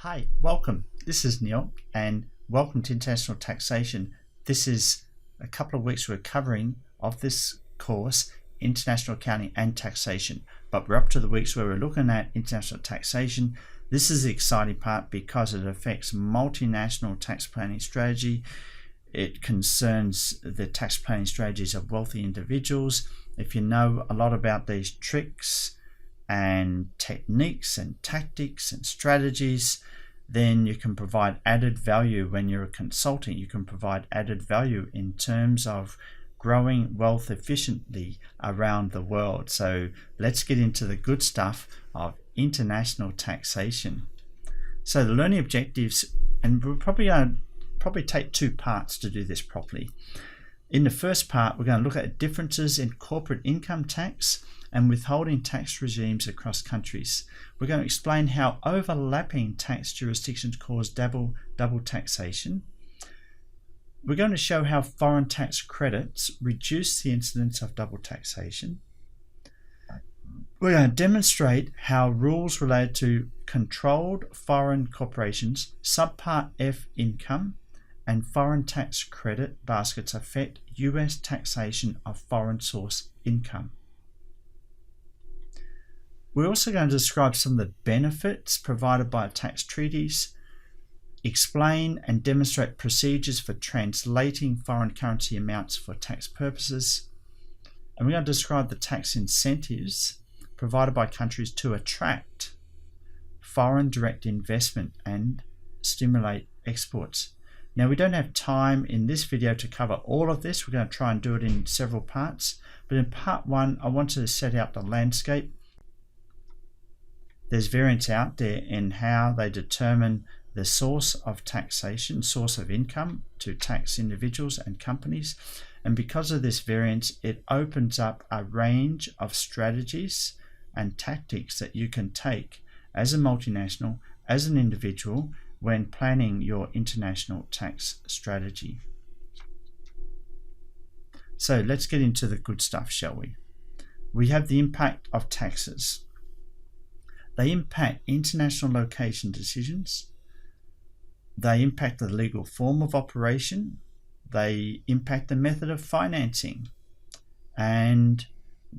Hi, welcome. This is Neil and welcome to International Taxation. This is a couple of weeks we're covering of this course, International Accounting and Taxation, but we're up to the weeks where we're looking at international taxation. This is the exciting part because it affects multinational tax planning strategy. It concerns the tax planning strategies of wealthy individuals. If you know a lot about these tricks and techniques and tactics and strategies, then you can provide added value when you're a consultant. You can provide added value in terms of growing wealth efficiently around the world. So let's get into the good stuff of international taxation. So the learning objectives, and we'll probably take two parts to do this properly. In the first part, we're going to look at differences in corporate income tax and withholding tax regimes across countries. We're going to explain how overlapping tax jurisdictions cause double taxation. We're going to show how foreign tax credits reduce the incidence of double taxation. We're going to demonstrate how rules related to controlled foreign corporations, subpart F income, and foreign tax credit baskets affect US taxation of foreign source income. We're also going to describe some of the benefits provided by tax treaties, explain and demonstrate procedures for translating foreign currency amounts for tax purposes, and we're going to describe the tax incentives provided by countries to attract foreign direct investment and stimulate exports. Now, we don't have time in this video to cover all of this. We're going to try and do it in several parts, but in part one, I want to set out the landscape. There's variance out there in how they determine the source of taxation, source of income to tax individuals and companies. And because of this variance, it opens up a range of strategies and tactics that you can take as a multinational, as an individual, when planning your international tax strategy. So let's get into the good stuff, shall we? We have the impact of taxes. They impact international location decisions. They impact the legal form of operation. They impact the method of financing. And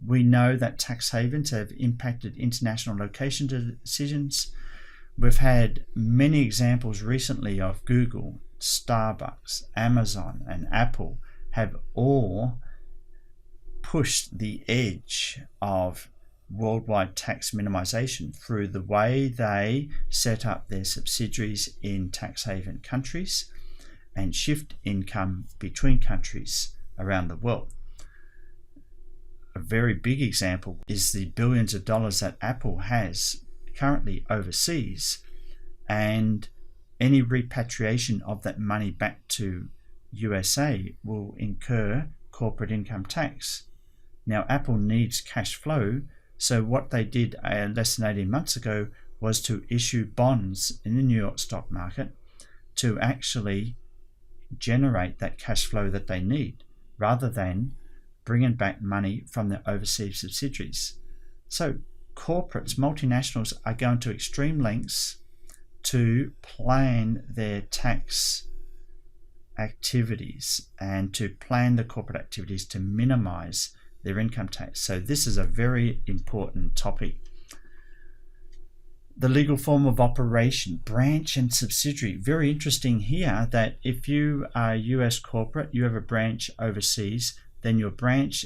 we know that tax havens have impacted international location decisions. We've had many examples recently of Google, Starbucks, Amazon, and Apple have all pushed the edge of worldwide tax minimization through the way they set up their subsidiaries in tax haven countries and shift income between countries around the world. A very big example is the billions of dollars that Apple has currently overseas, and any repatriation of that money back to USA will incur corporate income tax. Now, Apple needs cash flow, so what they did less than 18 months ago was to issue bonds in the New York stock market to actually generate that cash flow that they need, rather than bringing back money from their overseas subsidiaries. So corporates, multinationals, are going to extreme lengths to plan their tax activities and to plan the corporate activities to minimize their income tax. So this is a very important topic. The legal form of operation, branch and subsidiary. Very interesting here that if you are a US corporate, you have a branch overseas, then your branch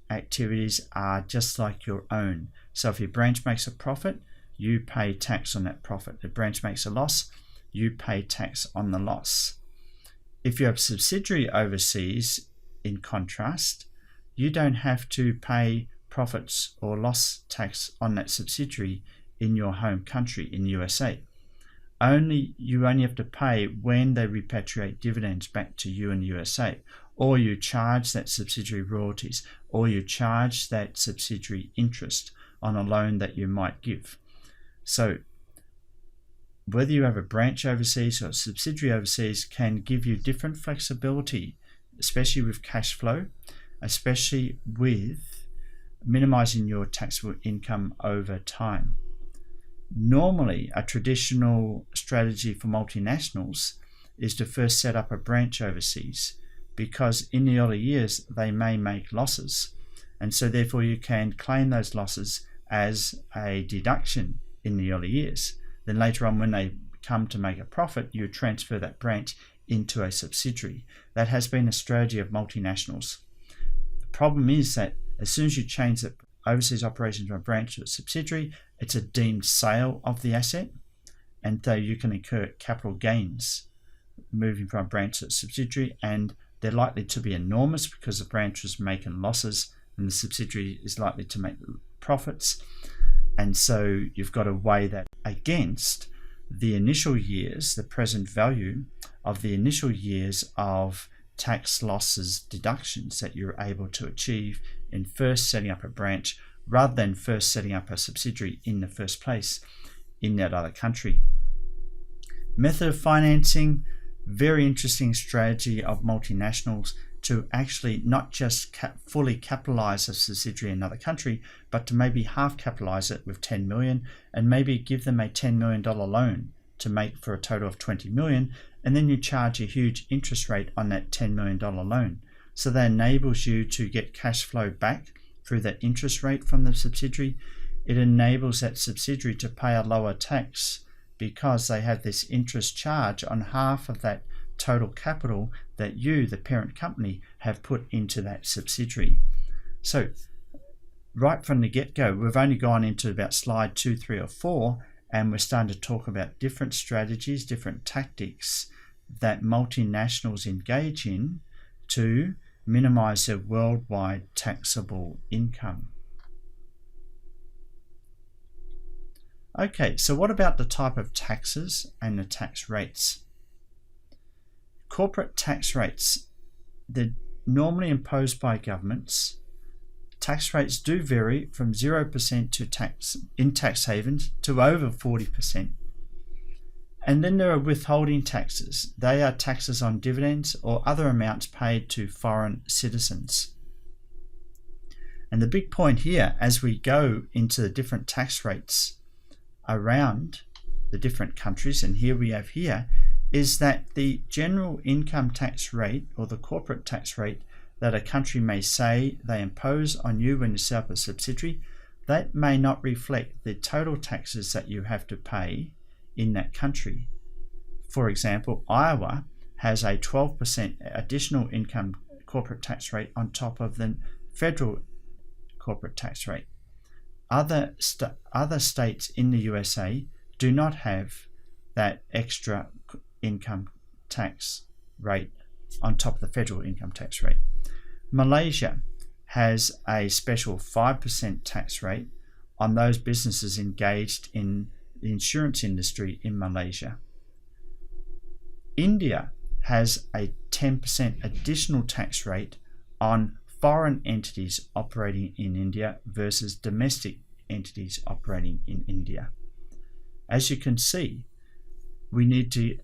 activities are just like your own. So if your branch makes a profit, you pay tax on that profit. If the branch makes a loss, you pay tax on the loss. If you have a subsidiary overseas, in contrast, you don't have to pay profits or loss tax on that subsidiary in your home country, in USA. You only have to pay when they repatriate dividends back to you in USA, or you charge that subsidiary royalties, or you charge that subsidiary interest on a loan that you might give. So whether you have a branch overseas or a subsidiary overseas can give you different flexibility, especially with cash flow, especially with minimizing your taxable income over time. Normally, a traditional strategy for multinationals is to first set up a branch overseas, because in the early years they may make losses, and so therefore you can claim those losses as a deduction in the early years. Then later on, when they come to make a profit, you transfer that branch into a subsidiary. That has been a strategy of multinationals. The problem is that as soon as you change the overseas operations from a branch to a subsidiary, it's a deemed sale of the asset, and so you can incur capital gains moving from a branch to a subsidiary, and they're likely to be enormous because the branch was making losses and the subsidiary is likely to make profits. And so you've got to weigh that against the initial years, the present value of the initial years of tax losses deductions that you're able to achieve in first setting up a branch, rather than first setting up a subsidiary in the first place in that other country. Method of financing, very interesting strategy of multinationals to actually not just fully capitalize a subsidiary in another country, but to maybe half capitalize it with 10 million and maybe give them a $10 million loan to make for a total of 20 million, and then you charge a huge interest rate on that $10 million loan. So that enables you to get cash flow back through that interest rate from the subsidiary. It enables that subsidiary to pay a lower tax because they have this interest charge on half of that total capital that you, the parent company, have put into that subsidiary. So right from the get-go, we've only gone into about slide 2, 3, or 4, and we're starting to talk about different strategies, different tactics that multinationals engage in to minimize their worldwide taxable income. Okay, so what about the type of taxes and the tax rates? Corporate tax rates, they're normally imposed by governments. Tax rates do vary from 0% to tax havens to over 40%. And then there are withholding taxes. They are taxes on dividends or other amounts paid to foreign citizens. And the big point here, as we go into the different tax rates around the different countries, and here we have here, is that the general income tax rate or the corporate tax rate that a country may say they impose on you when you set up a subsidiary, that may not reflect the total taxes that you have to pay in that country. For example, Iowa has a 12% additional income corporate tax rate on top of the federal corporate tax rate. Other states in the USA do not have that extra income tax rate on top of the federal income tax rate. Malaysia has a special 5% tax rate on those businesses engaged in the insurance industry in Malaysia. India has a 10% additional tax rate on foreign entities operating in India versus domestic entities operating in India. As you can see, we need to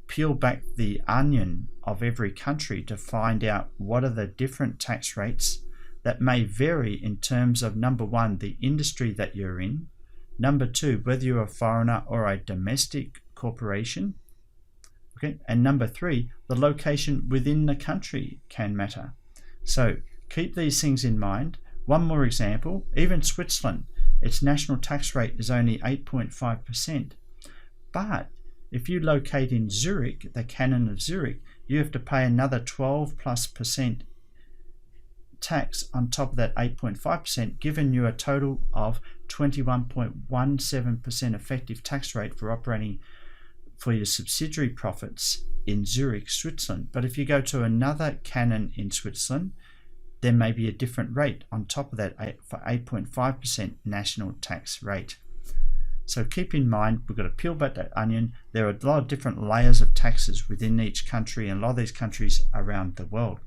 peel back the onion of every country to find out what are the different tax rates that may vary in terms of, number one, the industry that you're in, number two, whether you're a foreigner or a domestic corporation, okay, and number three, the location within the country can matter. So keep these things in mind. One more example, even Switzerland, its national tax rate is only 8.5%, but if you locate in Zurich, the canon of Zurich, you have to pay another 12+% tax on top of that 8.5%, giving you a total of 21.17% effective tax rate for operating for your subsidiary profits in Zurich, Switzerland. But if you go to another canon in Switzerland, there may be a different rate on top of that 8.5% national tax rate. So keep in mind, we've got to peel back that onion. There are a lot of different layers of taxes within each country and a lot of these countries around the world.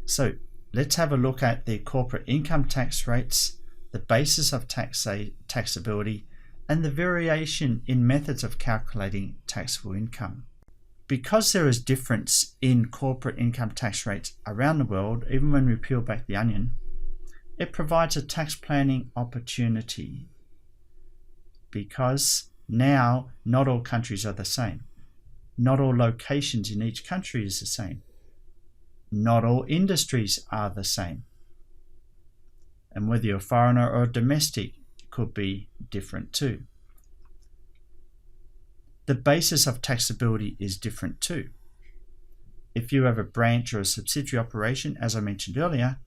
So let's have a look at the corporate income tax rates, the basis of taxability, and the variation in methods of calculating taxable income. Because there is difference in corporate income tax rates around the world, even when we peel back the onion, It provides a tax planning opportunity because now not all countries are the same. Not all locations in each country is the same. Not all industries are the same. And whether you're a foreigner or domestic could be different too. The basis of taxability is different too. If you have a branch or a subsidiary operation, as I mentioned earlier,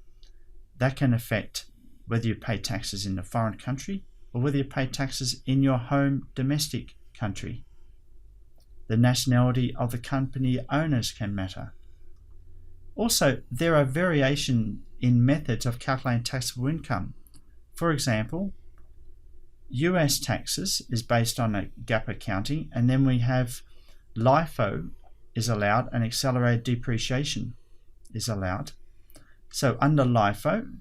that can affect whether you pay taxes in a foreign country or whether you pay taxes in your home domestic country. The nationality of the company owners can matter. Also, there are variations in methods of calculating taxable income. For example, US taxes is based on a GAAP accounting, and then we have LIFO is allowed and accelerated depreciation is allowed. So under LIFO,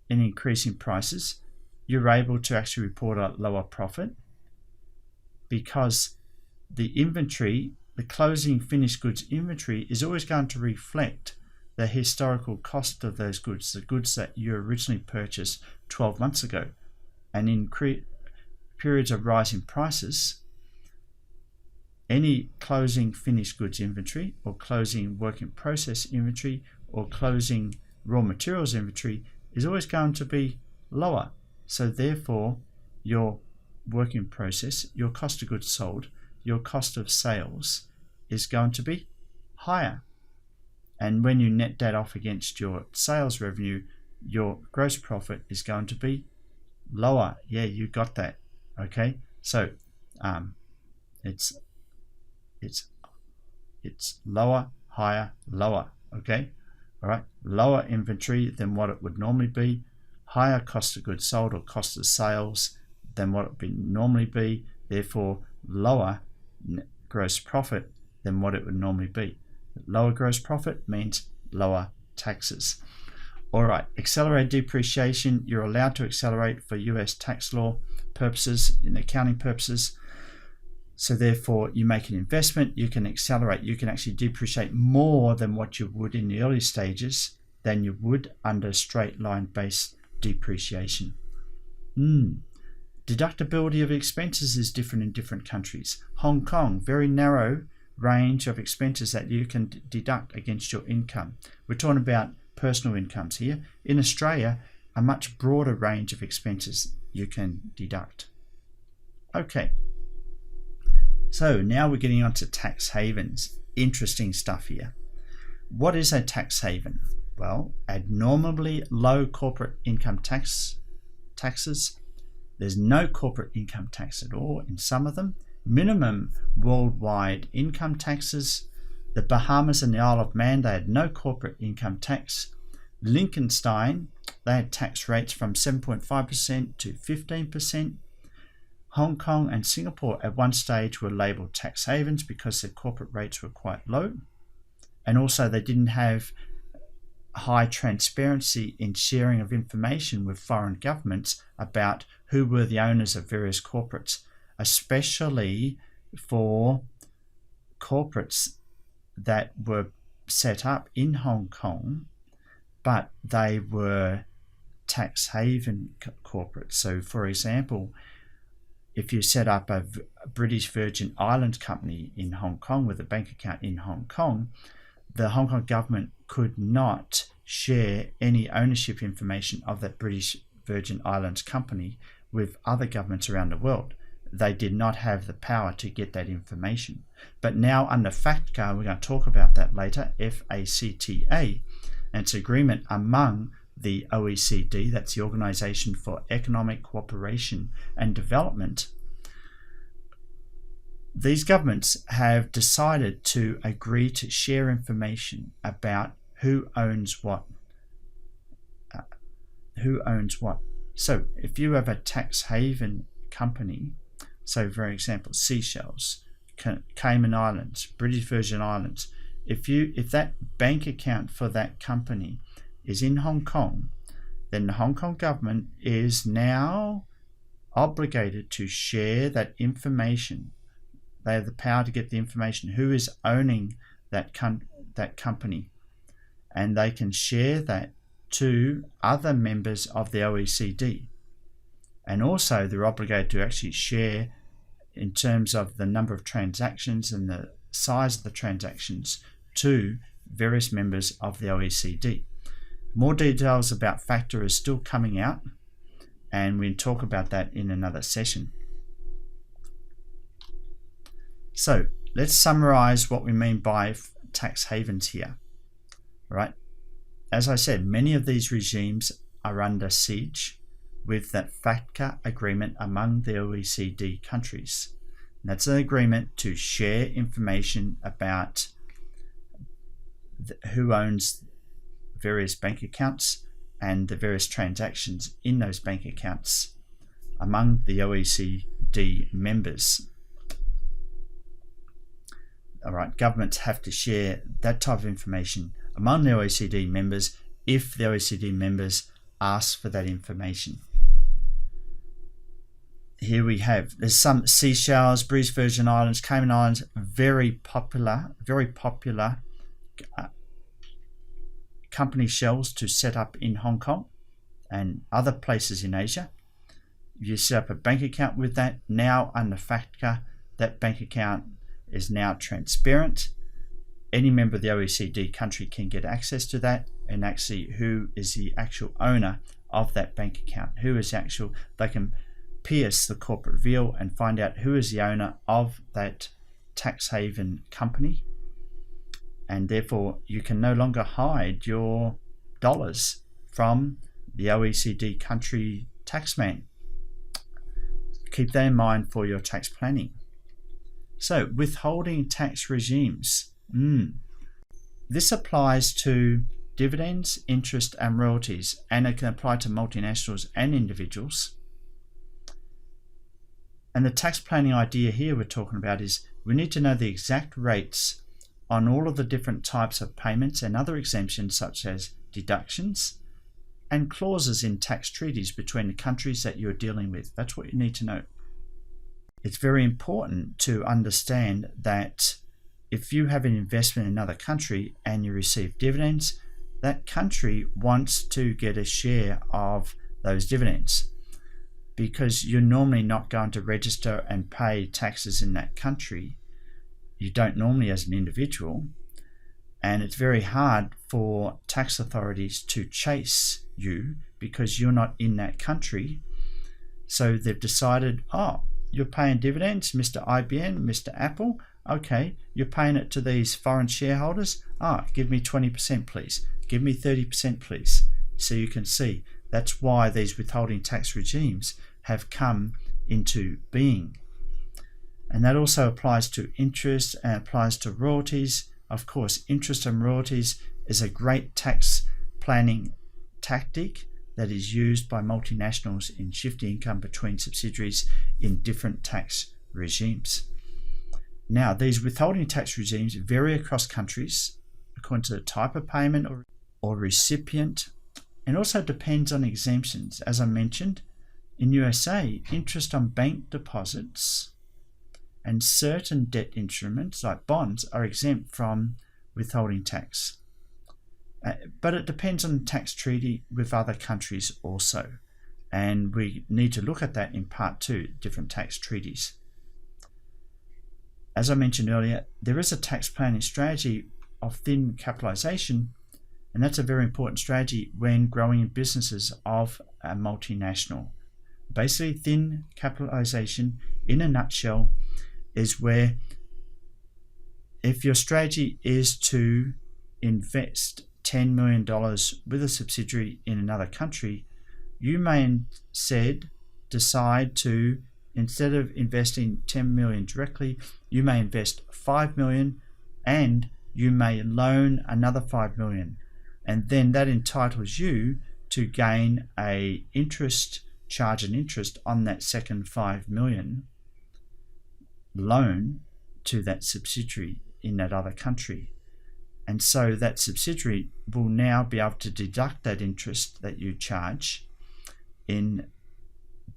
in increasing prices, you're able to actually report a lower profit because the inventory, the closing finished goods inventory, is always going to reflect the historical cost of those goods, the goods that you originally purchased 12 months ago. And in periods of rising prices, any closing finished goods inventory or closing work in process inventory or closing raw materials inventory is always going to be lower. So therefore, your work in process, your cost of goods sold, your cost of sales is going to be higher. And when you net that off against your sales revenue, your gross profit is going to be lower. Yeah, you got that. Okay, so it's lower, higher, lower. Okay, all right, lower inventory than what it would normally be, higher cost of goods sold or cost of sales than what it would normally be, therefore lower gross profit than what it would normally be. Lower gross profit means lower taxes. All right, accelerated depreciation, you're allowed to accelerate for US tax law purposes, in accounting purposes. So therefore, you make an investment, you can accelerate, you can actually depreciate more than what you would in the early stages than you would under straight line based depreciation. Deductibility of expenses is different in different countries. Hong Kong, very narrow range of expenses that you can deduct against your income. We're talking about personal incomes here. In Australia, a much broader range of expenses you can deduct. Okay, so now we're getting on to tax havens. Interesting stuff here. What is a tax haven? Well, abnormally low corporate income taxes. There's no corporate income tax at all in some of them. Minimum worldwide income taxes. The Bahamas and the Isle of Man, they had no corporate income tax. Liechtenstein, they had tax rates from 7.5% to 15%. Hong Kong and Singapore at one stage were labelled tax havens because their corporate rates were quite low. And also they didn't have high transparency in sharing of information with foreign governments about who were the owners of various corporates, especially for corporates that were set up in Hong Kong, but they were tax haven corporates. So for example, if you set up a British Virgin Islands company in Hong Kong with a bank account in Hong Kong, the Hong Kong government could not share any ownership information of that British Virgin Islands company with other governments around the world. They did not have the power to get that information. But now under FATCA, we're going to talk about that later, FACTA, and it's agreement among the OECD, that's the Organization for Economic Cooperation and Development. These governments have decided to agree to share information about who owns what. So if you have a tax haven company, so for example, Seychelles, Cayman Islands, British Virgin Islands, if that bank account for that company is in Hong Kong, then the Hong Kong government is now obligated to share that information. They have the power to get the information, who is owning that company, and they can share that to other members of the OECD. And also they're obligated to actually share in terms of the number of transactions and the size of the transactions to various members of the OECD. More details about FATCA is still coming out, and we'll talk about that in another session. So let's summarize what we mean by tax havens here. Right? As I said, many of these regimes are under siege with that FATCA agreement among the OECD countries. And that's an agreement to share information about who owns various bank accounts and the various transactions in those bank accounts among the OECD members. All right, governments have to share that type of information among the OECD members if the OECD members ask for that information. Here we have, there's some Seychelles, British Virgin Islands, Cayman Islands, very popular company shells to set up in Hong Kong and other places in Asia. You set up a bank account with that. Now under FATCA, that bank account is now transparent. Any member of the OECD country can get access to that, and actually who is the actual owner of that bank account. They can pierce the corporate veil and find out who is the owner of that tax haven company, and therefore you can no longer hide your dollars from the OECD country taxman. Keep that in mind for your tax planning. So, withholding tax regimes. This applies to dividends, interest and royalties, and it can apply to multinationals and individuals. And the tax planning idea here we're talking about is we need to know the exact rates on all of the different types of payments and other exemptions such as deductions and clauses in tax treaties between the countries that you're dealing with. That's what you need to know. It's very important to understand that if you have an investment in another country and you receive dividends, that country wants to get a share of those dividends, because you're normally not going to register and pay taxes in that country. You don't normally as an individual, and it's very hard for tax authorities to chase you because you're not in that country. So they've decided, oh, you're paying dividends, Mr. IBM, Mr. Apple. Okay, you're paying it to these foreign shareholders. Give me 20% please. Give me 30% please. So you can see that's why these withholding tax regimes have come into being. And that also applies to interest and applies to royalties. Of course, interest and royalties is a great tax planning tactic that is used by multinationals in shifting income between subsidiaries in different tax regimes. Now, these withholding tax regimes vary across countries according to the type of payment or recipient, and also depends on exemptions. As I mentioned, in USA, interest on bank deposits and certain debt instruments like bonds are exempt from withholding tax. But it depends on the tax treaty with other countries also. And we need to look at that in part 2, different tax treaties. As I mentioned earlier, there is a tax planning strategy of thin capitalization, and that's a very important strategy when growing in businesses of a multinational. Basically, thin capitalization in a nutshell is where if your strategy is to invest $10 million with a subsidiary in another country, you may instead decide to, instead of investing $10 million directly, you may invest $5 million and you may loan another $5 million. And then that entitles you to gain an interest on that second $5 million loan to that subsidiary in that other country. And so that subsidiary will now be able to deduct that interest that you charge in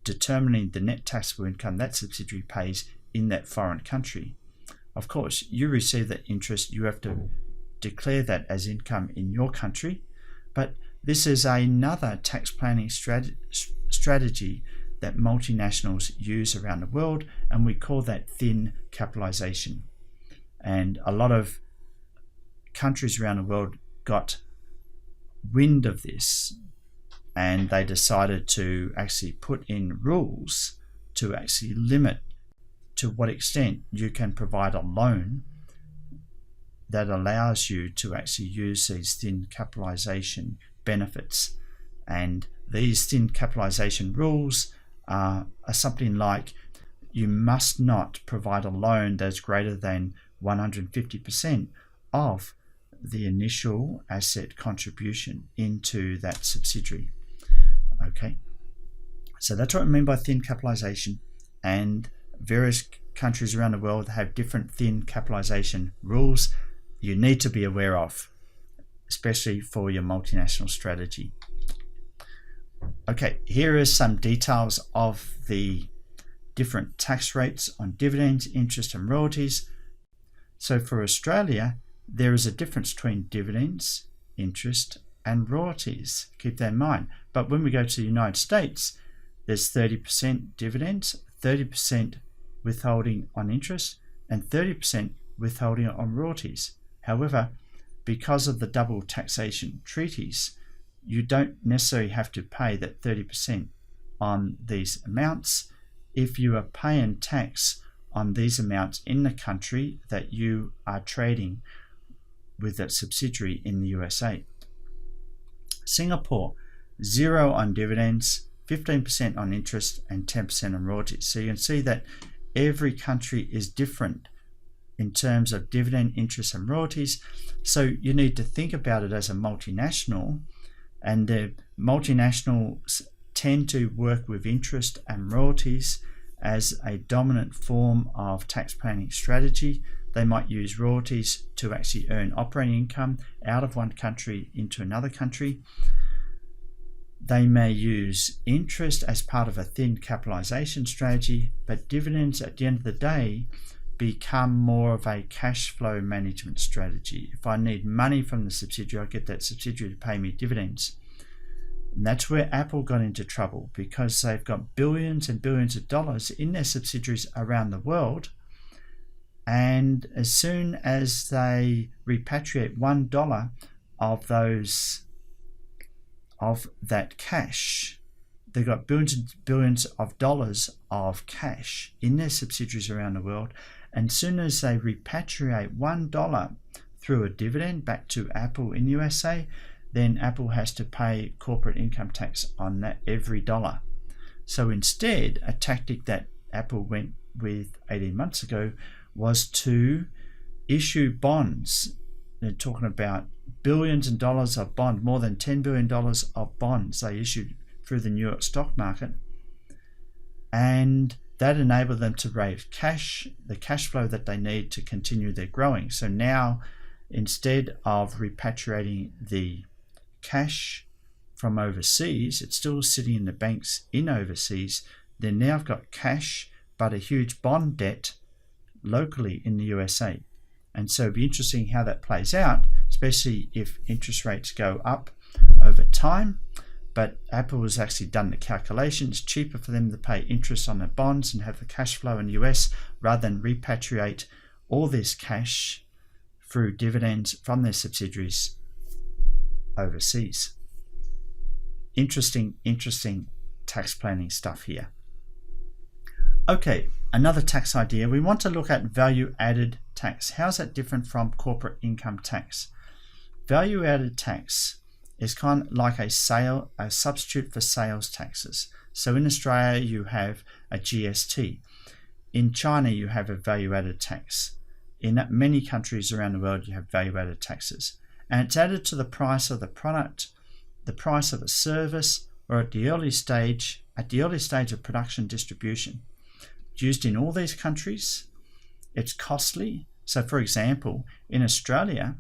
determining the net taxable income that subsidiary pays in that foreign country. Of course, you receive that interest, you have to declare that as income in your country, but This is another tax planning strategy that multinationals use around the world, and we call that thin capitalization. And a lot of countries around the world got wind of this, and they decided to actually put in rules to actually limit to what extent you can provide a loan that allows you to actually use these thin capitalization benefits. And these thin capitalization rules are something like you must not provide a loan that's greater than 150% of the initial asset contribution into that subsidiary. Okay, so that's what I mean by thin capitalization, and various countries around the world have different thin capitalization rules you need to be aware of, especially for your multinational strategy. Okay, here are some details of the different tax rates on dividends, interest and royalties. So for Australia, there is a difference between dividends, interest and royalties. Keep that in mind. But when we go to the United States, there's 30% dividends, 30% withholding on interest, and 30% withholding on royalties. However, because of the double taxation treaties, you don't necessarily have to pay that 30% on these amounts if you are paying tax on these amounts in the country that you are trading with that subsidiary in the USA. Singapore, 0 on dividends, 15% on interest and 10% on royalties. So you can see that every country is different in terms of dividend, interest and royalties. So you need to think about it as a multinational, and the multinationals tend to work with interest and royalties as a dominant form of tax planning strategy. They might use royalties to actually earn operating income out of one country into another country. They may use interest as part of a thin capitalization strategy, but dividends at the end of the day become more of a cash flow management strategy. If I need money from the subsidiary, I get that subsidiary to pay me dividends. And that's where Apple got into trouble, because they've got billions and billions of dollars in their subsidiaries around the world. And as soon as they repatriate $1 of that cash, they've got billions and billions of dollars of cash in their subsidiaries around the world. And as soon as they repatriate $1 through a dividend back to Apple in the USA, then Apple has to pay corporate income tax on that every dollar. So instead, a tactic that Apple went with 18 months ago was to issue bonds. They're talking about billions of dollars of bond, more than $10 billion of bonds they issued through the New York stock market. And that enabled them to raise cash, the cash flow that they need to continue their growing. So now, instead of repatriating the cash from overseas, it's still sitting in the banks in overseas. They now have got cash, but a huge bond debt locally in the USA. And so it'll be interesting how that plays out, especially if interest rates go up over time. But Apple has actually done the calculation. It's cheaper for them to pay interest on their bonds and have the cash flow in the US rather than repatriate all this cash through dividends from their subsidiaries overseas. Interesting tax planning stuff here. Okay, another tax idea. We want to look at value added tax. How's that different from corporate income tax? Value added tax is kind of like a substitute for sales taxes. So in Australia, you have a GST. In China, you have a value added tax. In many countries around the world, you have value added taxes. And it's added to the price of the product, the price of a service, or at the early stage of production distribution. It's used in all these countries. It's costly. So for example, in Australia,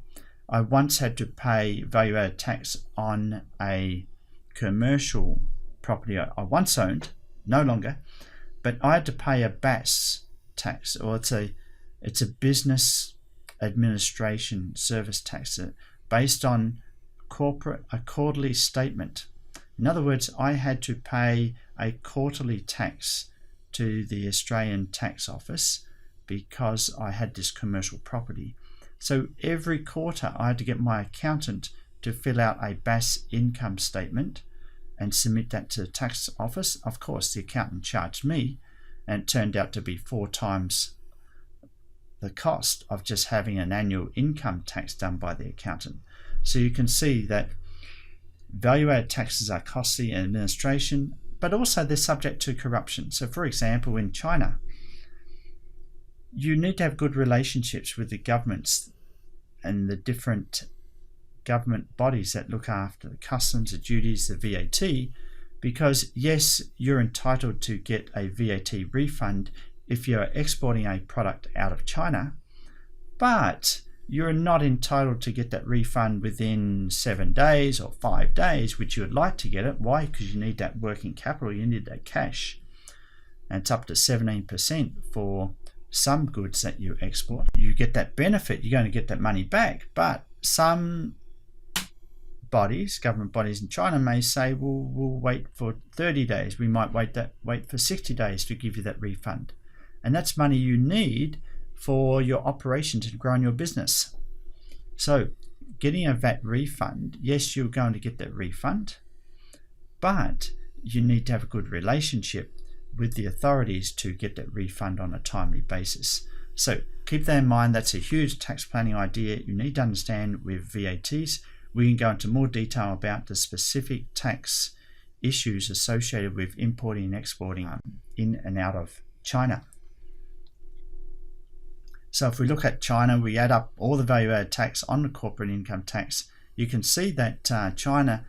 I once had to pay value-added tax on a commercial property I once owned, no longer, but I had to pay a BAS tax, or it's a business administration service tax based on quarterly statement. In other words, I had to pay a quarterly tax to the Australian Tax Office because I had this commercial property. So every quarter I had to get my accountant to fill out a BAS income statement and submit that to the tax office. Of course, the accountant charged me, and it turned out to be 4 times the cost of just having an annual income tax done by the accountant. So you can see that value-added taxes are costly in administration, but also they're subject to corruption. So for example, in China, you need to have good relationships with the governments and the different government bodies that look after the customs, the duties, the VAT, because yes, you're entitled to get a VAT refund if you're exporting a product out of China, but you're not entitled to get that refund within 7 days or 5 days, which you would like to get it. Why? Because you need that working capital, you need that cash. And it's up to 17% for some goods that you export. You get that benefit, you're going to get that money back, but some bodies, government bodies in China may say, well, we'll wait for 30 days. We might wait for 60 days to give you that refund. And that's money you need for your operations and growing your business. So getting a VAT refund, yes, you're going to get that refund, but you need to have a good relationship with the authorities to get that refund on a timely basis. So keep that in mind. That's a huge tax planning idea you need to understand with VATs. We can go into more detail about the specific tax issues associated with importing and exporting in and out of China. So if we look at China, we add up all the value-added tax on the corporate income tax. You can see that China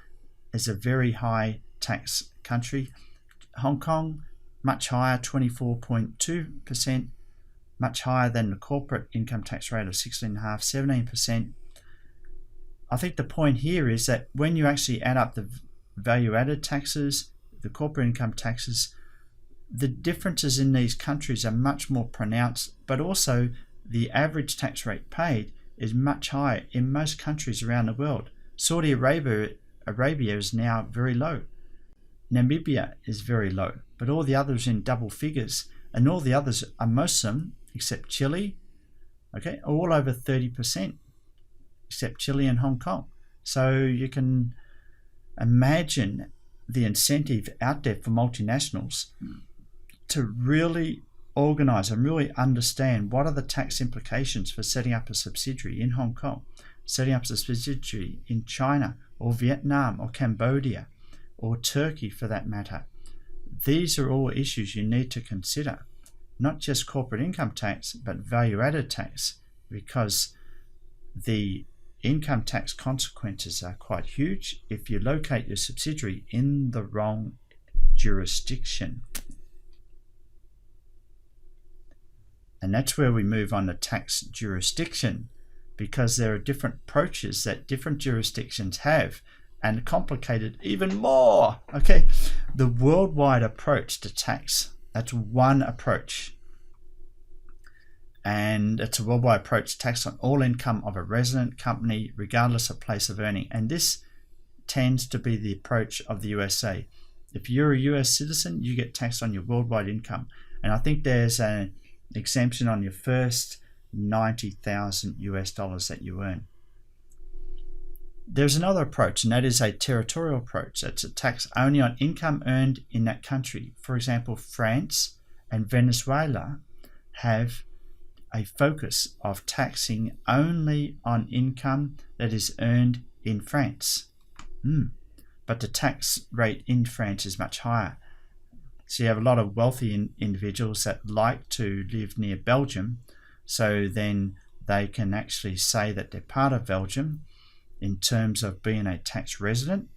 is a very high tax country. Hong Kong, much higher, 24.2%, much higher than the corporate income tax rate of 16.5%, 17%. I think the point here is that when you actually add up the value-added taxes, the corporate income taxes, the differences in these countries are much more pronounced, but also the average tax rate paid is much higher in most countries around the world. Saudi Arabia is now very low. Namibia is very low, but all the others in double figures, and all the others are, most of them, except Chile, okay, all over 30%, except Chile and Hong Kong. So you can imagine the incentive out there for multinationals to really organize and really understand what are the tax implications for setting up a subsidiary in Hong Kong, setting up a subsidiary in China or Vietnam or Cambodia or Turkey for that matter. These are all issues you need to consider, not just corporate income tax, but value-added tax, because the income tax consequences are quite huge if you locate your subsidiary in the wrong jurisdiction. And that's where we move on to tax jurisdiction, because there are different approaches that different jurisdictions have and complicate it even more. Okay, the worldwide approach to tax, that's one approach. And it's a worldwide approach, tax on all income of a resident company, regardless of place of earning. And this tends to be the approach of the USA. If you're a US citizen, you get taxed on your worldwide income. And I think there's an exemption on your first $90,000 US that you earn. There's another approach, and that is a territorial approach. That's a tax only on income earned in that country. For example, France and Venezuela have a focus of taxing only on income that is earned in France. But the tax rate in France is much higher. So you have a lot of wealthy individuals that like to live near Belgium, so then they can actually say that they're part of Belgium in terms of being a tax resident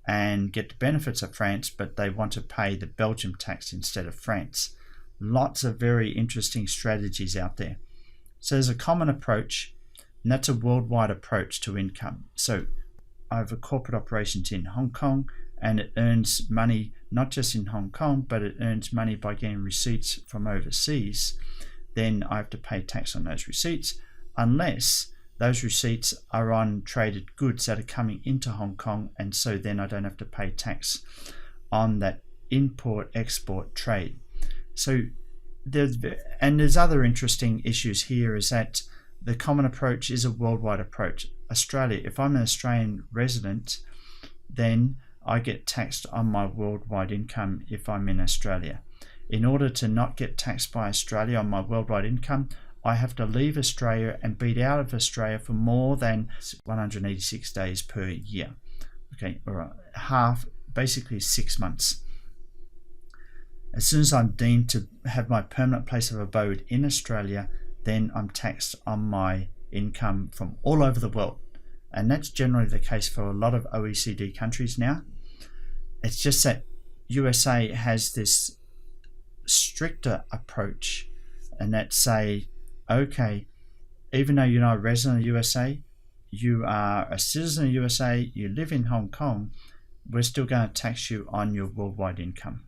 and get the benefits of France, but they want to pay the Belgium tax instead of France. Lots of very interesting strategies out there. So there's a common approach, and that's a worldwide approach to income. So I have a corporate operations in Hong Kong, and it earns money not just in Hong Kong, but it earns money by getting receipts from overseas. Then I have to pay tax on those receipts, unless those receipts are on traded goods that are coming into Hong Kong, and so then I don't have to pay tax on that import-export trade. So there's other interesting issues here, is that the common approach is a worldwide approach. Australia, if I'm an Australian resident, then I get taxed on my worldwide income if I'm in Australia. In order to not get taxed by Australia on my worldwide income, I have to leave Australia and be out of Australia for more than 186 days per year. Okay, or basically 6 months. As soon as I'm deemed to have my permanent place of abode in Australia, then I'm taxed on my income from all over the world. And that's generally the case for a lot of OECD countries now. It's just that USA has this stricter approach, and that say, okay, even though you're not a resident of USA, you are a citizen of USA, you live in Hong Kong, we're still going to tax you on your worldwide income.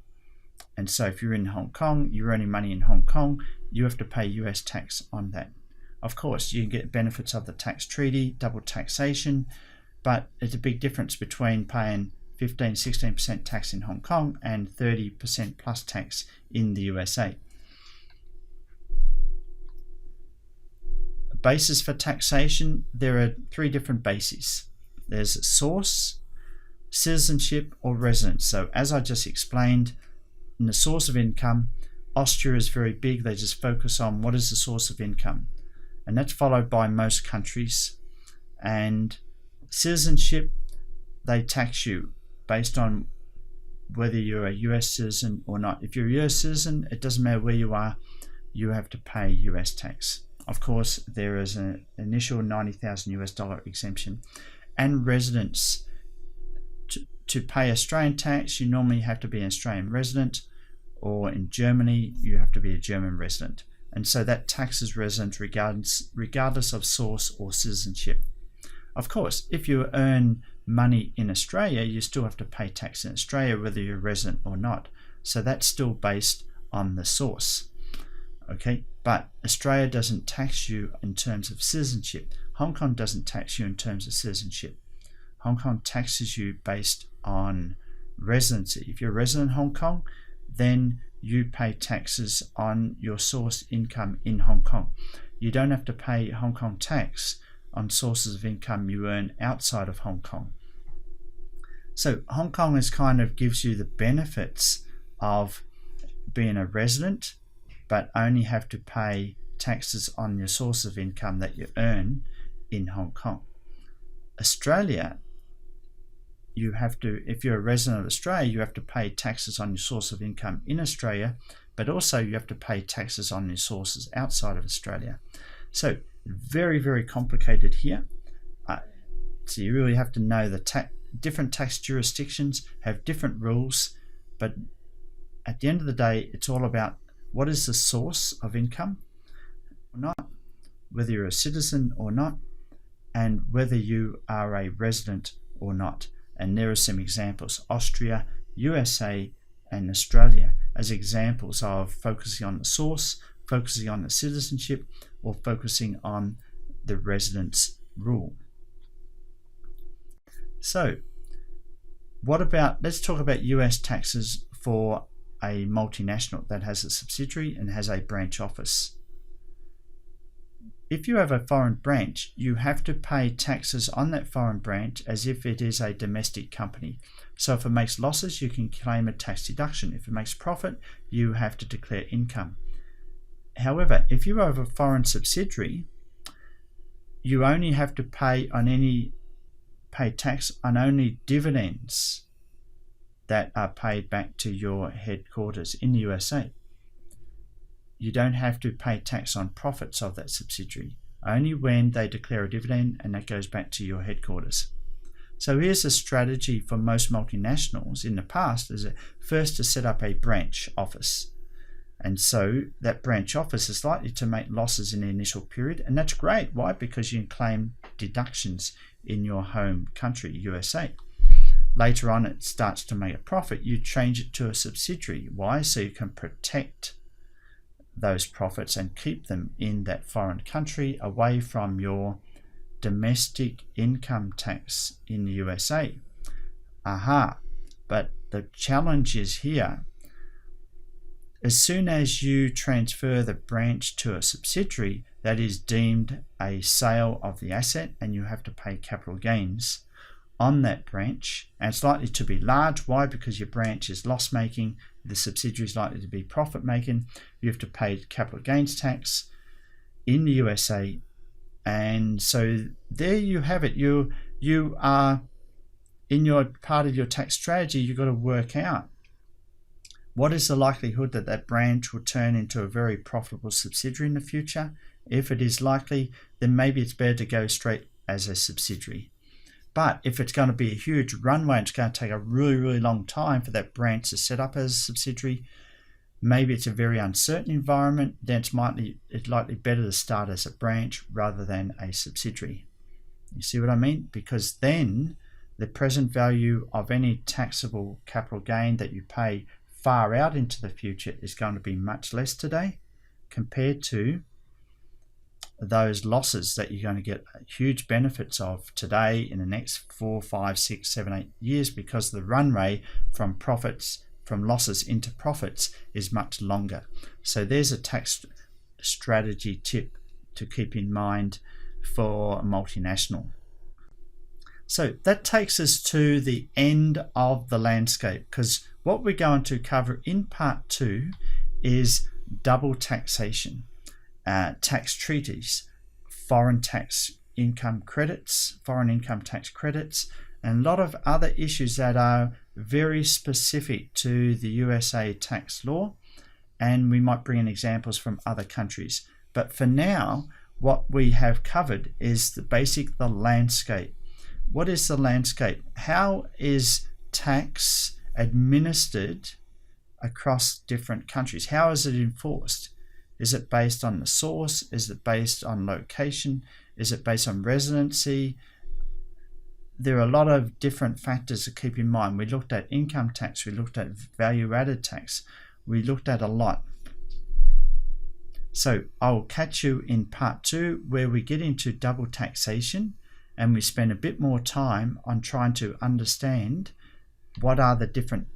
And so if you're in Hong Kong, you're earning money in Hong Kong, you have to pay US tax on that. Of course, you get benefits of the tax treaty, double taxation, but it's a big difference between paying 15-16% tax in Hong Kong and 30% plus tax in the USA. Basis for taxation, there are 3 different bases. There's source, citizenship, or residence. So as I just explained, in the source of income, Austria is very big. They just focus on what is the source of income, and that's followed by most countries. And citizenship, they tax you based on whether you're a US citizen or not. If you're a US citizen, it doesn't matter where you are, you have to pay US tax. Of course, there is an initial $90,000 exemption. And residence, to pay Australian tax, you normally have to be an Australian resident, or in Germany, you have to be a German resident. And so that taxes residents regardless of source or citizenship. Of course, if you earn money in Australia, you still have to pay tax in Australia, whether you're a resident or not. So that's still based on the source. Okay, but Australia doesn't tax you in terms of citizenship. Hong Kong doesn't tax you in terms of citizenship. Hong Kong taxes you based on residency. If you're a resident in Hong Kong, then you pay taxes on your source income in Hong Kong. You don't have to pay Hong Kong tax on sources of income you earn outside of Hong Kong. So Hong Kong kind of gives you the benefits of being a resident, but only have to pay taxes on your source of income that you earn in Hong Kong. Australia, you have to, if you're a resident of Australia, you have to pay taxes on your source of income in Australia, but also you have to pay taxes on your sources outside of Australia. So very, very complicated here. So you really have to know the different tax jurisdictions have different rules, but at the end of the day, it's all about what is the source of income or not, whether you're a citizen or not, and whether you are a resident or not. And there are some examples: Austria, USA, and Australia as examples of focusing on the source, focusing on the citizenship, or focusing on the residence rule. So let's talk about US taxes for a multinational that has a subsidiary and has a branch office. If you have a foreign branch, you have to pay taxes on that foreign branch as if it is a domestic company. So if it makes losses, you can claim a tax deduction. If it makes profit, you have to declare income. However, if you have a foreign subsidiary, you only have to pay tax on only dividends that are paid back to your headquarters in the USA. You don't have to pay tax on profits of that subsidiary, only when they declare a dividend and that goes back to your headquarters. So here's a strategy for most multinationals in the past, is first to set up a branch office. And so that branch office is likely to make losses in the initial period, and that's great. Why? Because you can claim deductions in your home country, USA. Later on, it starts to make a profit. You change it to a subsidiary. Why? So you can protect those profits and keep them in that foreign country, away from your domestic income tax in the USA. But the challenge is here. As soon as you transfer the branch to a subsidiary, that is deemed a sale of the asset, and you have to pay capital gains on that branch, and it's likely to be large. Why? Because your branch is loss making, the subsidiary is likely to be profit making. You have to pay capital gains tax in the USA, and so there you have it. You are, in your part of your tax strategy, you've got to work out what is the likelihood that that branch will turn into a very profitable subsidiary in the future. If it is likely, then maybe it's better to go straight as a subsidiary. But if it's going to be a huge runway, it's going to take a really, really long time for that branch to set up as a subsidiary, maybe it's a very uncertain environment, then it's likely better to start as a branch rather than a subsidiary. You see what I mean? Because then the present value of any taxable capital gain that you pay far out into the future is going to be much less today compared to those losses that you're going to get huge benefits of today in the next 4, 5, 6, 7, 8 years, because the runway from losses into profits is much longer. So there's a tax strategy tip to keep in mind for a multinational. So that takes us to the end of the landscape, because what we're going to cover in part 2 is double taxation, tax treaties, foreign income tax credits, and a lot of other issues that are very specific to the USA tax law, and we might bring in examples from other countries. But for now, what we have covered is the landscape. What is the landscape? How is tax administered across different countries? How is it enforced? Is it based on the source? Is it based on location? Is it based on residency? There are a lot of different factors to keep in mind. We looked at income tax, we looked at value-added tax, we looked at a lot. So I'll catch you in part 2, where we get into double taxation and we spend a bit more time on trying to understand what are the different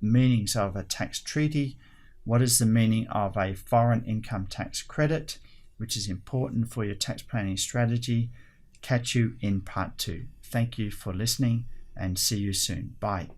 meanings of a tax treaty, what is the meaning of a foreign income tax credit, which is important for your tax planning strategy. Catch you in part 2. Thank you for listening and see you soon. Bye.